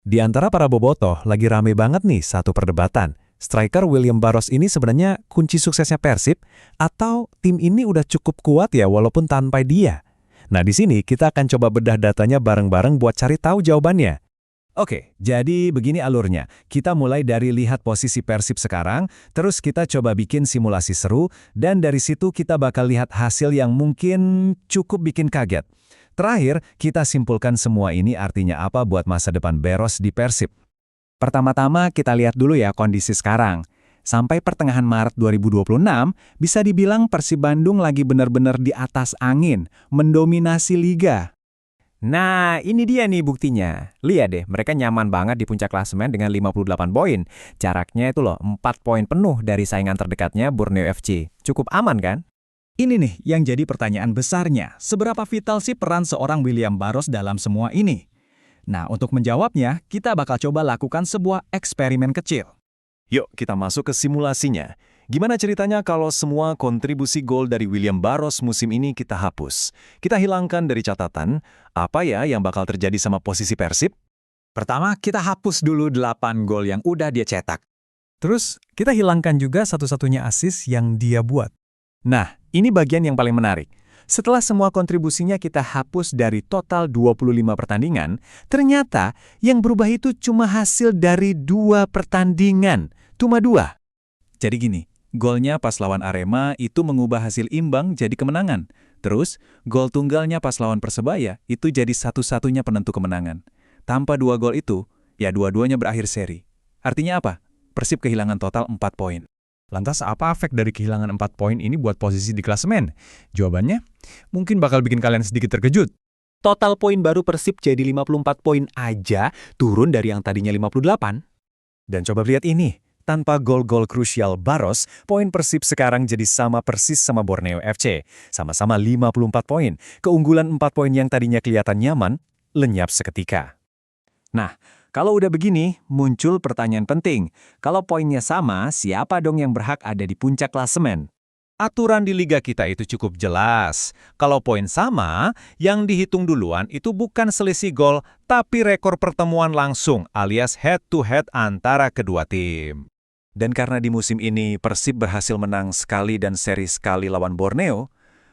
Di antara para bobotoh, lagi rame banget nih satu perdebatan. Striker William Barros ini sebenarnya kunci suksesnya Persib, atau tim ini udah cukup kuat ya walaupun tanpa dia? Nah di sini kita akan coba bedah datanya bareng-bareng buat cari tahu jawabannya. Oke, jadi begini alurnya. Kita mulai dari lihat posisi Persib sekarang, terus kita coba bikin simulasi seru, dan dari situ kita bakal lihat hasil yang mungkin cukup bikin kaget. Terakhir, kita simpulkan semua ini artinya apa buat masa depan Barros di Persib. Pertama-tama kita lihat dulu ya kondisi sekarang. Sampai pertengahan Maret 2026, bisa dibilang Persib Bandung lagi benar-benar di atas angin, mendominasi liga. Nah, ini dia nih buktinya. Lihat deh, mereka nyaman banget di puncak klasemen dengan 58 poin. Jaraknya itu loh, 4 poin penuh dari saingan terdekatnya Borneo FC. Cukup aman kan? Ini nih yang jadi pertanyaan besarnya. Seberapa vital sih peran seorang William Barros dalam semua ini? Nah, untuk menjawabnya, kita bakal coba lakukan sebuah eksperimen kecil. Yuk kita masuk ke simulasinya. Gimana ceritanya kalau semua kontribusi gol dari William Barros musim ini kita hapus? Kita hilangkan dari catatan, apa ya yang bakal terjadi sama posisi Persib? Pertama, kita hapus dulu 8 gol yang udah dia cetak. Terus kita hilangkan juga satu-satunya assist yang dia buat. Nah, ini bagian yang paling menarik. Setelah semua kontribusinya kita hapus dari total 25 pertandingan, ternyata yang berubah itu cuma hasil dari 2 pertandingan. Cuma 2. Jadi gini, golnya pas lawan Arema itu mengubah hasil imbang jadi kemenangan. Terus, gol tunggalnya pas lawan Persebaya itu jadi satu-satunya penentu kemenangan. Tanpa 2 gol itu, ya dua-duanya berakhir seri. Artinya apa? Persib kehilangan total 4 poin. Lantas apa efek dari kehilangan 4 poin ini buat posisi di klasemen? Jawabannya, mungkin bakal bikin kalian sedikit terkejut. Total poin baru Persib jadi 54 poin aja, turun dari yang tadinya 58. Dan coba lihat ini. Tanpa gol-gol krusial Barros, poin Persib sekarang jadi sama persis sama Borneo FC. Sama-sama 54 poin. Keunggulan 4 poin yang tadinya kelihatan nyaman, lenyap seketika. Nah, kalau udah begini, muncul pertanyaan penting. Kalau poinnya sama, siapa dong yang berhak ada di puncak klasemen? Aturan di liga kita itu cukup jelas. Kalau poin sama, yang dihitung duluan itu bukan selisih gol, tapi rekor pertemuan langsung alias head-to-head antara kedua tim. Dan karena di musim ini Persib berhasil menang sekali dan seri sekali lawan Borneo,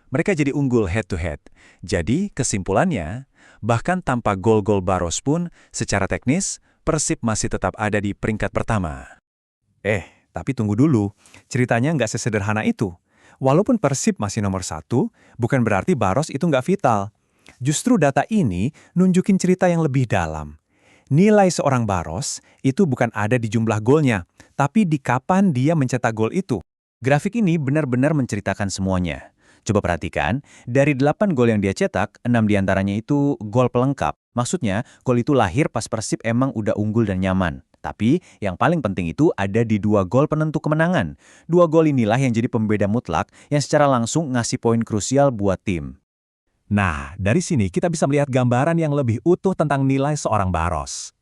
mereka jadi unggul head-to-head. Jadi kesimpulannya, bahkan tanpa gol-gol Barros pun, secara teknis, Persib masih tetap ada di peringkat pertama. Tapi tunggu dulu, ceritanya nggak sesederhana itu. Walaupun Persib masih nomor 1, bukan berarti Barros itu nggak vital. Justru data ini nunjukin cerita yang lebih dalam. Nilai seorang Barros itu bukan ada di jumlah golnya, tapi di kapan dia mencetak gol itu. Grafik ini benar-benar menceritakan semuanya. Coba perhatikan, dari 8 gol yang dia cetak, 6 diantaranya itu gol pelengkap. Maksudnya, gol itu lahir pas Persib emang udah unggul dan nyaman. Tapi, yang paling penting itu ada di 2 gol penentu kemenangan. 2 gol inilah yang jadi pembeda mutlak yang secara langsung ngasih poin krusial buat tim. Nah, dari sini kita bisa melihat gambaran yang lebih utuh tentang nilai seorang Barros.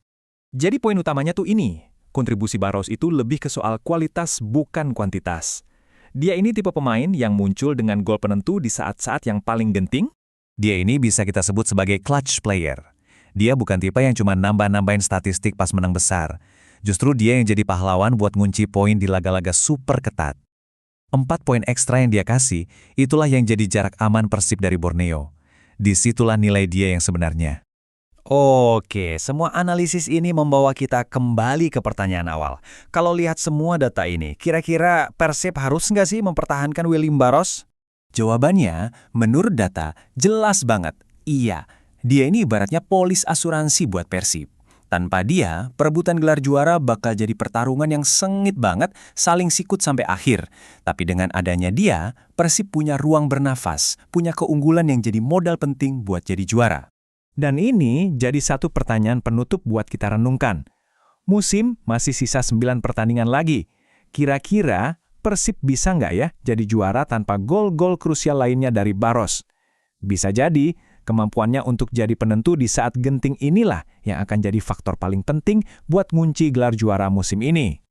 Jadi poin utamanya tuh ini. Kontribusi Barros itu lebih ke soal kualitas bukan kuantitas. Dia ini tipe pemain yang muncul dengan gol penentu di saat-saat yang paling genting. Dia ini bisa kita sebut sebagai clutch player. Dia bukan tipe yang cuma nambah-nambahin statistik pas menang besar. Justru dia yang jadi pahlawan buat ngunci poin di laga-laga super ketat. 4 poin ekstra yang dia kasih, itulah yang jadi jarak aman Persib dari Borneo. Disitulah nilai dia yang sebenarnya. Oke, semua analisis ini membawa kita kembali ke pertanyaan awal. Kalau lihat semua data ini, kira-kira Persib harus nggak sih mempertahankan William Barros? Jawabannya, menurut data, jelas banget. Iya, dia ini ibaratnya polis asuransi buat Persib. Tanpa dia, perebutan gelar juara bakal jadi pertarungan yang sengit banget, saling sikut sampai akhir. Tapi dengan adanya dia, Persib punya ruang bernafas, punya keunggulan yang jadi modal penting buat jadi juara. Dan ini jadi satu pertanyaan penutup buat kita renungkan. Musim masih sisa 9 pertandingan lagi. Kira-kira Persib bisa nggak ya jadi juara tanpa gol-gol krusial lainnya dari Barros? Bisa jadi, kemampuannya untuk jadi penentu di saat genting inilah yang akan jadi faktor paling penting buat ngunci gelar juara musim ini.